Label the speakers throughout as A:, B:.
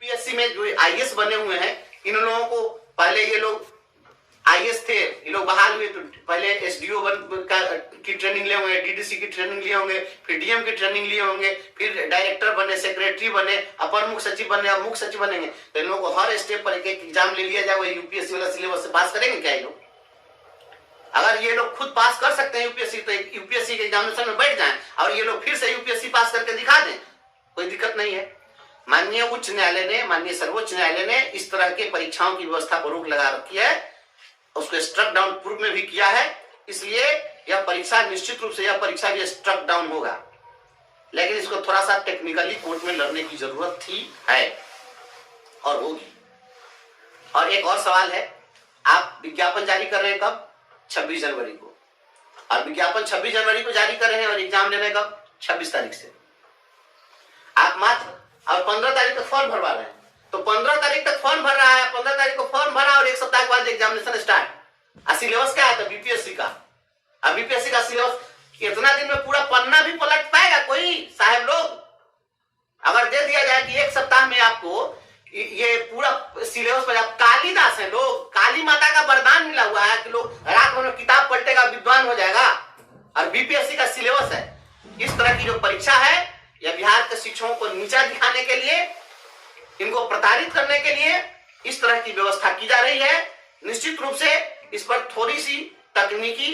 A: UPSC में जो IAS बने हुए हैं, इन लोगों को पहले ये लोग आईएएस थे, ये लोग बहाल हुए तो पहले एसडीओ की ट्रेनिंग लिए होंगे, डीडीसी की ट्रेनिंग लिए होंगे, फिर डीएम की ट्रेनिंग लिए होंगे, फिर डायरेक्टर बने, सेक्रेटरी बने, अपर मुख्य सचिव बने, अब मुख्य सचिव बनेंगे। तो इन लोगों को हर स्टेप पर एक एक एग्जाम ले लिया जाए, वो यूपीएससी वाला सिलेबस से पास करेंगे क्या ये लोग? अगर ये लोग खुद पास कर सकते हैं यूपीएससी, तो यूपीएससी के एग्जामिनेशन में बैठ जाएं और ये लोग फिर से यूपीएससी पास करके दिखा दें, कोई दिक्कत नहीं है। माननीय उच्च न्यायालय ने, माननीय सर्वोच्च न्यायालय ने इस तरह के परीक्षाओं की व्यवस्था पर रोक लगा रखी है, उसको स्ट्रक डाउन पूर्व में भी किया है। इसलिए यह परीक्षा निश्चित रूप से, यह परीक्षा भी स्ट्रक डाउन होगा, लेकिन इसको थोड़ा सा टेक्निकली कोर्ट में लड़ने की जरूरत थी, है और होगी। और एक और सवाल है, आप विज्ञापन जारी कर रहे हैं कब? 26 जनवरी को, और विज्ञापन 26 जनवरी को जारी कर रहे हैं और एग्जाम लेने कब? 26 तारीख से। आप मात्र और 15 तारीख तक फॉर्म भरवा रहे हैं, तो 15 तारीख तक फॉर्म भर रहा है, 15 तारीख को फॉर्म भरा और एक सप्ताह के बाद एग्जामिनेशन स्टार्ट। सिलेबस क्या है बीपीएससी का? अब बीपीएससी का सिलेबस इतना दिन में पूरा पन्ना भी पलट पाएगा कोई साहब लोग? अगर दे दिया जाए कि एक सप्ताह में आपको ये पूरा सिलेबस पर, आप कालिदास है लोग, काली माता का वरदान मिला हुआ है कि लोग रात भर में किताब पलटेगा, विद्वान हो जाएगा, और बीपीएससी का सिलेबस है। इस तरह की जो परीक्षा है, यह बिहार के शिक्षकों को नीचा दिखाने के लिए, इनको प्रताड़ित करने के लिए इस तरह की व्यवस्था की जा रही है। निश्चित रूप से इस पर थोड़ी सी तकनीकी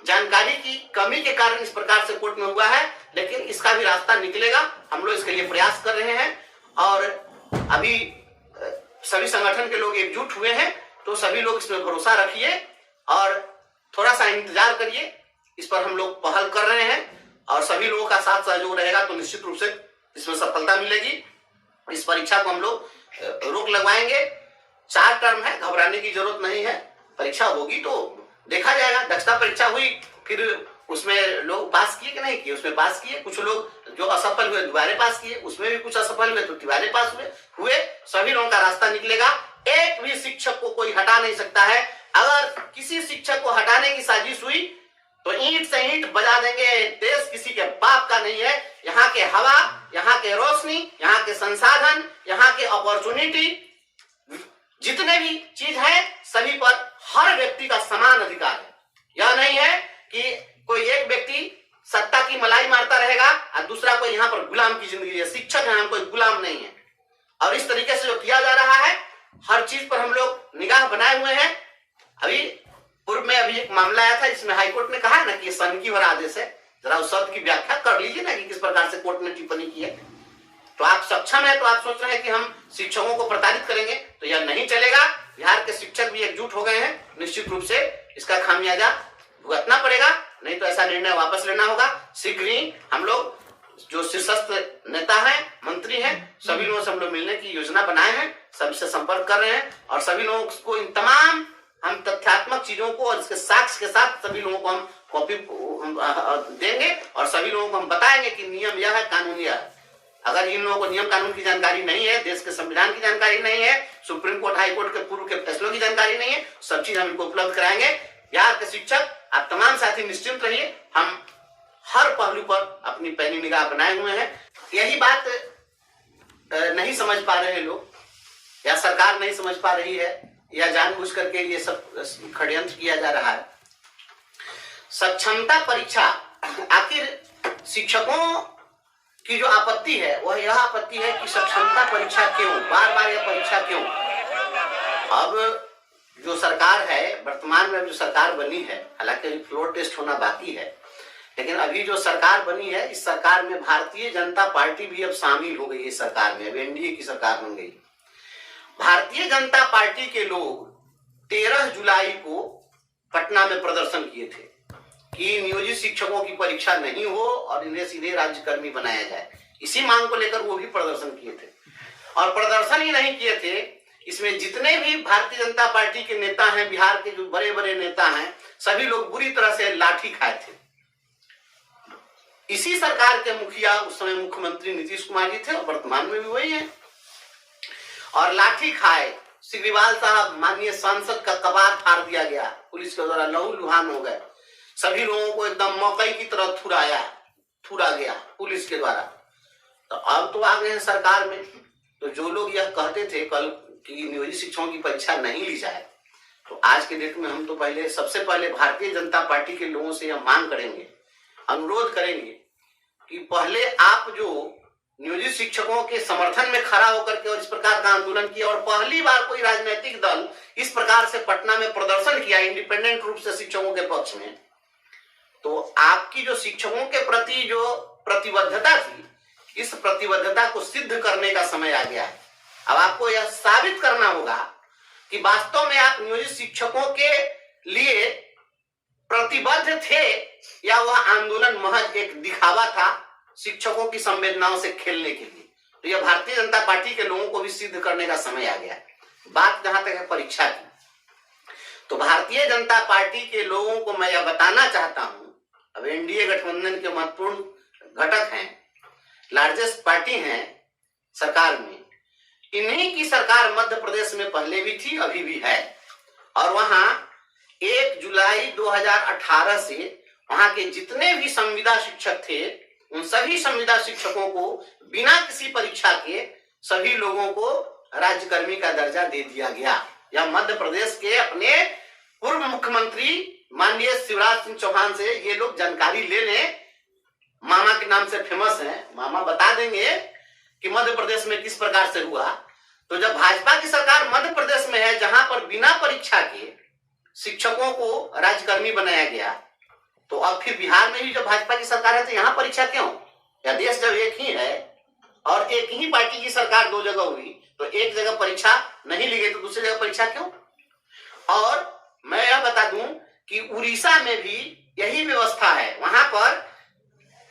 A: जानकारी की कमी के कारण इस प्रकार से कोर्ट में हुआ है, लेकिन इसका भी रास्ता निकलेगा। हम लोग इसके लिए प्रयास कर रहे हैं और अभी सभी संगठन के लोग एकजुट हुए हैं, तो सभी लोग इसमें भरोसा रखिए और थोड़ा सा इंतजार करिए। इस पर हम लोग पहल कर रहे हैं और सभी लोगों का साथ सहयोग रहेगा तो निश्चित रूप से इसमें सफलता मिलेगी। इस परीक्षा को हम लोग रोक लगवाएंगे। 4 टर्म है, घबराने की जरूरत नहीं है। परीक्षा होगी तो देखा जाएगा। दक्षता परीक्षा हुई, फिर उसमें लोग पास किए कि नहीं किए, उसमें पास किए। कुछ लोग जो असफल हुए दोबारा पास किए, उसमें भी कुछ असफल हुए तो दोबारा पास हुए। सभी लोगों का रास्ता निकलेगा। एक भी शिक्षक को कोई हटा नहीं सकता है। अगर किसी शिक्षक को हटाने की साजिश हुई तो ईंट से ईंट बजा देंगे। देश किसी के बाप का नहीं है। यहाँ के हवा, यहाँ के रोशनी, यहाँ के संसाधन, यहाँ के अपॉर्चुनिटी, जितने भी चीज है, सभी पर हर व्यक्ति का समान अधिकार है। यह नहीं है कि कोई एक व्यक्ति सत्ता की मलाई मारता रहेगा और दूसरा कोई यहाँ पर गुलाम की जिंदगी है। शिक्षक है, हम कोई गुलाम नहीं है। और इस तरीके से जो किया जा रहा है, हर चीज पर हम लोग निगाह बनाए हुए हैं। अभी पूर्व में अभी एक मामला आया था, इसमें हाईकोर्ट ने कहा ना कि ये सनकी भरा आदेश है। जरा उस शब्द की व्याख्या कर लीजिए ना कि किस प्रकार से कोर्ट ने टिप्पणी की है। तो आप सक्षम है तो आप सोच रहे हैं कि हम शिक्षकों को प्रताड़ित करेंगे, तो यह नहीं चलेगा। बिहार के शिक्षक भी एकजुट हो गए हैं। निश्चित रूप से इसका खामियाजा भुगतना पड़ेगा, नहीं तो ऐसा निर्णय वापस लेना होगा। शीघ्र ही हम लोग जो शीर्षस्थ नेता हैं, मंत्री हैं, सभी लोगों से हम लोग मिलने की योजना बनाए हैं, सभी से संपर्क कर रहे हैं और सभी लोगों को इन तमाम हम तथ्यात्मक चीजों को और इसके साक्ष्य के साथ सभी लोगों को हम कॉपी देंगे और सभी लोगों को हम बताएंगे कि नियम यह है, कानून यह है। अगर इन लोगों को नियम कानून की जानकारी नहीं है, देश के संविधान की जानकारी नहीं है, सुप्रीम कोर्ट, हाई कोर्ट के पूर्व के फैसलों की जानकारी नहीं है, सब चीज हम इनको उपलब्ध कराएंगे। बिहार के शिक्षक, आप तमाम साथी निश्चिंत रहिए। हम हर पहलू पर अपनी पैनी निगाह बनाए हुए हैं। यही बात नहीं समझ पा रहे लोग, या सरकार नहीं समझ पा रही है, या जानबूझ करके ये सब षड्यंत्र किया जा रहा है। सक्षमता परीक्षा, आखिर शिक्षकों की जो आपत्ति है वह यह आपत्ति है कि सक्षमता परीक्षा क्यों, बार बार यह परीक्षा क्यों। अब जो सरकार है, वर्तमान में जो सरकार बनी है, हालांकि फ्लोर टेस्ट होना बाकी है, लेकिन अभी जो सरकार बनी है, इस सरकार में भारतीय जनता पार्टी भी अब शामिल हो गई है। सरकार में अब एनडीए की सरकार बन गई। भारतीय जनता पार्टी के लोग 13 जुलाई को पटना में प्रदर्शन किए थे कि नियोजित शिक्षकों की परीक्षा नहीं हो और इन्हें सीधे राज्यकर्मी बनाया जाए। इसी मांग को लेकर वो भी प्रदर्शन किए थे। और प्रदर्शन ही नहीं किए थे, इसमें जितने भी भारतीय जनता पार्टी के नेता हैं, बिहार के जो बड़े बड़े नेता हैं, सभी लोग बुरी तरह से लाठी खाए थे। इसी सरकार के मुखिया, उस समय मुख्यमंत्री नीतीश कुमार जी थे और वर्तमान में भी वही है। और लाठी खाए सिग्रीवाल साहब, माननीय सांसद का कबाड़ फाड़ दिया गया, पुलिस के द्वारा लहूलुहान हो गए। सभी लोगों को एकदम मकई की तरह थुड़ा गया पुलिस के द्वारा। तो अब तो आ गए हैं सरकार में, तो जो लोग यह कहते थे कल कि नियोजित शिक्षकों की परीक्षा नहीं ली जाए, तो आज के डेट में हम तो सबसे पहले भारतीय जनता पार्टी के लोगों से यह मांग करेंगे, अनुरोध करेंगे कि पहले आप जो नियोजित शिक्षकों के समर्थन में खड़ा होकर के और इस प्रकार का आंदोलन किया, और पहली बार कोई राजनीतिक दल इस प्रकार से पटना में प्रदर्शन किया इंडिपेंडेंट रूप से शिक्षकों के पक्ष में, तो आपकी जो शिक्षकों के प्रति जो प्रतिबद्धता थी, इस प्रतिबद्धता को सिद्ध करने का समय आ गया है। अब आपको यह साबित करना होगा कि वास्तव में आप नियोजित शिक्षकों के लिए प्रतिबद्ध थे या वह आंदोलन महज एक दिखावा था शिक्षकों की संवेदनाओं से खेलने के लिए। तो यह भारतीय जनता पार्टी के लोगों को भी सिद्ध करने का समय आ गया है। बात जहां तक है परीक्षा की, तो भारतीय जनता पार्टी के लोगों को मैं यह बताना चाहता हूं, अब एनडीए गठबंधन के महत्वपूर्ण घटक हैं, लार्जेस्ट पार्टी हैं सरकार में, इन्हीं की सरकार मध्य प्रदेश में पहले भी थी, अभी भी है, और वहां 1 जुलाई 2018 से वहां के जितने भी संविदा शिक्षक थे, उन सभी संविदा शिक्षकों को बिना किसी परीक्षा के सभी लोगों को राज्यकर्मी का दर्जा दे दिया गया। यह मध्य प्रदेश के अपने पूर्व मुख्यमंत्री माननीय शिवराज सिंह चौहान से ये लोग जानकारी ले लें, मामा के नाम से फेमस है, मामा बता देंगे कि मध्य प्रदेश में किस प्रकार से हुआ। तो जब भाजपा की सरकार मध्य प्रदेश में है, जहां पर बिना परीक्षा के शिक्षकों को राज्यकर्मी बनाया गया, तो अब फिर बिहार में भी जब भाजपा की सरकार है तो यहाँ परीक्षा क्यों? या देश जब एक ही है और एक ही पार्टी की सरकार 2 जगह हुई, तो एक जगह परीक्षा नहीं ली गई तो दूसरी जगह परीक्षा क्यों? और मैं यह बता दूं कि उड़ीसा में भी यही व्यवस्था है। वहां पर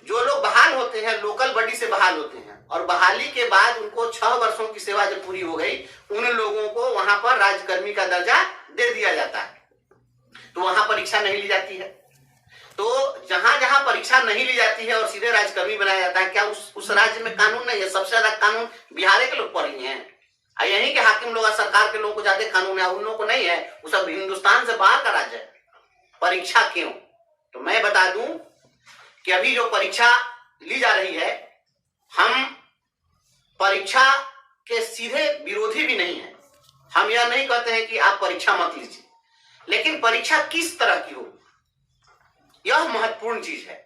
A: जो लोग बहाल होते हैं लोकल बॉडी से बहाल होते हैं, और बहाली के बाद उनको 6 वर्षों की सेवा जब पूरी हो गई, उन लोगों को वहां पर राज्यकर्मी का दर्जा दे दिया जाता है, तो वहां परीक्षा नहीं ली जाती है। तो जहां जहां परीक्षा नहीं ली जाती है और सीधे राज्यकर्मी बनाया जाता है, क्या उस राज्य में कानून नहीं है? सबसे ज्यादा कानून बिहार के लोग पढ़ी हैं, यहीं के हाकिम लोग सरकार के लोगों को ज्यादा कानून है, उन लोगों को नहीं है। वो सब हिंदुस्तान से बाहर का राज्य है, परीक्षा क्यों? तो मैं बता दूं कि अभी जो परीक्षा ली जा रही है, हम परीक्षा के सीधे विरोधी भी नहीं है। हम यह नहीं कहते हैं कि आप परीक्षा मत लीजिए, लेकिन परीक्षा किस तरह की हो, यह महत्वपूर्ण चीज है।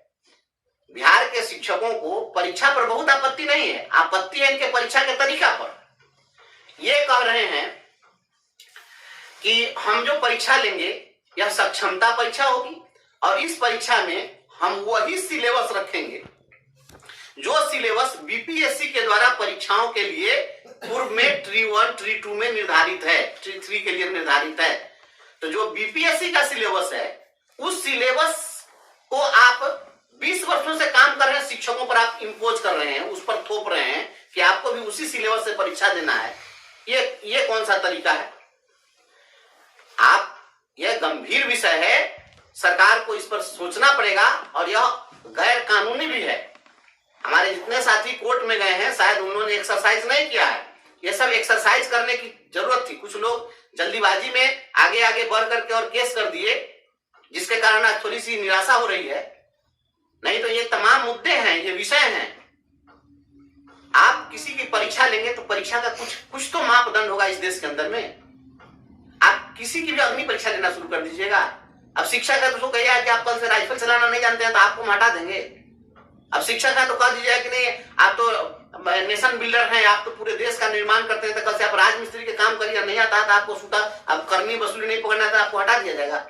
A: बिहार के शिक्षकों को परीक्षा पर बहुत आपत्ति नहीं है, आपत्ति है इनके परीक्षा के तरीका पर। ये कह रहे हैं कि हम जो परीक्षा लेंगे यह सक्षमता परीक्षा होगी, और इस परीक्षा में हम वही सिलेबस रखेंगे जो सिलेबस बीपीएससी के द्वारा परीक्षाओं के लिए पूर्व में ट्री 1 ट्री 2 में निर्धारित है, ट्री 3 के लिए निर्धारित है। तो जो बीपीएससी का सिलेबस है, उस सिलेबस को आप 20 वर्षों से काम कर रहे हैं शिक्षकों पर आप इंपोज कर रहे हैं, उस पर थोप रहे हैं कि आपको भी उसी सिलेबस से परीक्षा देना है। ये कौन सा तरीका है? यह गंभीर विषय है, सरकार को इस पर सोचना पड़ेगा, और यह गैर कानूनी भी है। हमारे जितने साथी कोर्ट में गए हैं, शायद उन्होंने एक्सरसाइज नहीं किया है। यह सब एक्सरसाइज करने की जरूरत थी। कुछ लोग जल्दीबाजी में आगे आगे बढ़ करके और केस कर दिए, जिसके कारण आज थोड़ी सी निराशा हो रही है। नहीं तो ये तमाम मुद्दे हैं, ये विषय हैं। आप किसी की परीक्षा लेंगे तो परीक्षा का कुछ तो मापदंड होगा इस देश के अंदर में। आप किसी की भी अग्नि परीक्षा लेना शुरू कर दीजिएगा। अब शिक्षक है तो उसको कहिए कि आप कल से राइफल चलाना नहीं जानते हैं तो आपको हटा देंगे। अब शिक्षक है तो कह दीजिए कि नहीं, आप तो नेशन बिल्डर हैं, आप तो पूरे देश का निर्माण करते हैं, तो कल से आप राजमिस्त्री के काम करिए, नहीं आता था आपको सूटा, अब करनी वसूली नहीं पकड़ना था, आपको हटा दिया जाएगा।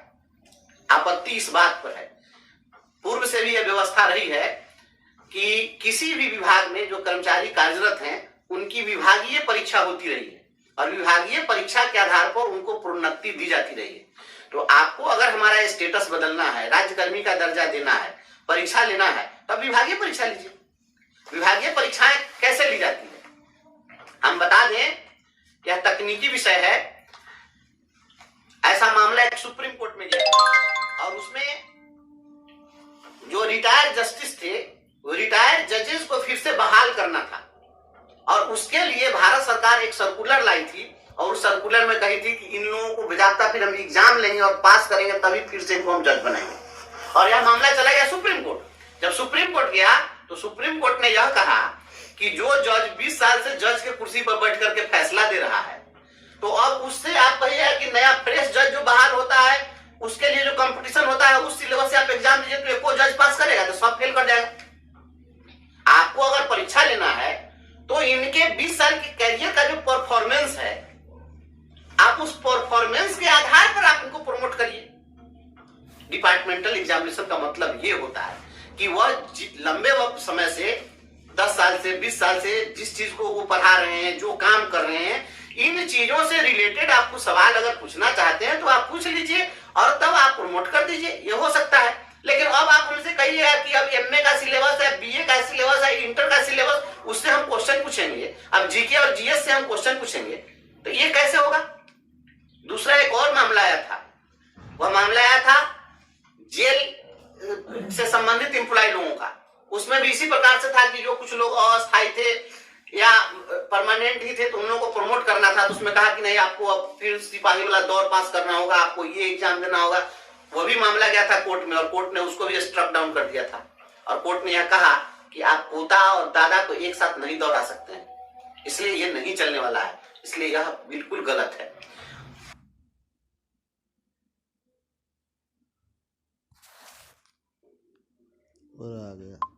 A: आपत्ति इस बात पर है। पूर्व से भी यह व्यवस्था रही है कि किसी भी विभाग में जो कर्मचारी कार्यरत हैं, उनकी विभागीय परीक्षा होती रही है, और विभागीय परीक्षा के आधार पर उनको प्रोन्नति दी जाती रही है। तो आपको अगर हमारा स्टेटस बदलना है, राज्यकर्मी का दर्जा देना है, परीक्षा लेना है, तब विभागीय परीक्षा लीजिए। विभागीय परीक्षाएं कैसे ली जाती है हम बता दें, यह तकनीकी विषय है। ऐसा मामला एक सुप्रीम कोर्ट में गया, और उसमें जो रिटायर्ड जस्टिस थे, वो रिटायर्ड जजेस को फिर से बहाल करना था, और उसके लिए भारत सरकार एक सर्कुलर लाई थी, और उस सर्कुलर में कही थी कि इन लोगों को बजाता फिर हम एग्जाम लेंगे और पास करेंगे, तभी फिर से इनको हम जज बनाएंगे। और यह मामला चला गया सुप्रीम कोर्ट। जब सुप्रीम कोर्ट गया तो सुप्रीम कोर्ट ने यह कहा कि जो जज 20 साल से जज के कुर्सी पर बैठे तो अब उससे आप कहिए कि नया फ्रेश जज जो बहाल होता है उसके लिए जो कंपटीशन होता है उस सिलेबस से आप एग्जाम दीजिए तो एको जज पास करेगा तो सब फेल कर जाएगा। आपको अगर परीक्षा लेना है तो इनके 20 साल के कैरियर का जो परफॉर्मेंस है आप उस परफॉर्मेंस के आधार पर आप उनको प्रमोट करिए। डिपार्टमेंटल एग्जामिनेशन का मतलब ये होता है कि वह लंबे वक्त समय से 10 साल से 20 साल से जिस चीज को वो पढ़ा रहे हैं जो काम कर रहे हैं इन चीजों से रिलेटेड आपको सवाल अगर पूछना चाहते हैं तो आप पूछ लीजिए और तब आप प्रमोट कर दीजिए, ये हो सकता है। लेकिन अब आप उनसे कहिएगा कि अब एमए का सिलेबस है, बीए का सिलेबस है, इंटर का सिलेबस, उससे हम क्वेश्चन पूछेंगे, अब जीके और जीएस से हम क्वेश्चन पूछेंगे, तो ये कैसे होगा। दूसरा एक और मामला आया था, वह मामला आया था जेल से संबंधित एम्प्लॉय लोगों का। उसमें भी इसी प्रकार से था कि जो कुछ लोग अस्थायी थे या परमानेंट ही थे तो उन लोगों को प्रमोट करना था। तो उसमें कहा कि नहीं आपको अब फिर सिपाही वाला दौर पास करना होगा, आपको ये एग्जाम देना होगा। वो भी मामला गया था कोर्ट में और कोर्ट ने उसको भी स्ट्रक डाउन कर दिया था और कोर्ट ने यह कहा कि आप पोता और दादा को एक साथ नहीं दौड़ा सकते हैं, इसलिए यह नहीं चलने वाला है, इसलिए यह बिल्कुल गलत है।
B: और आ गया।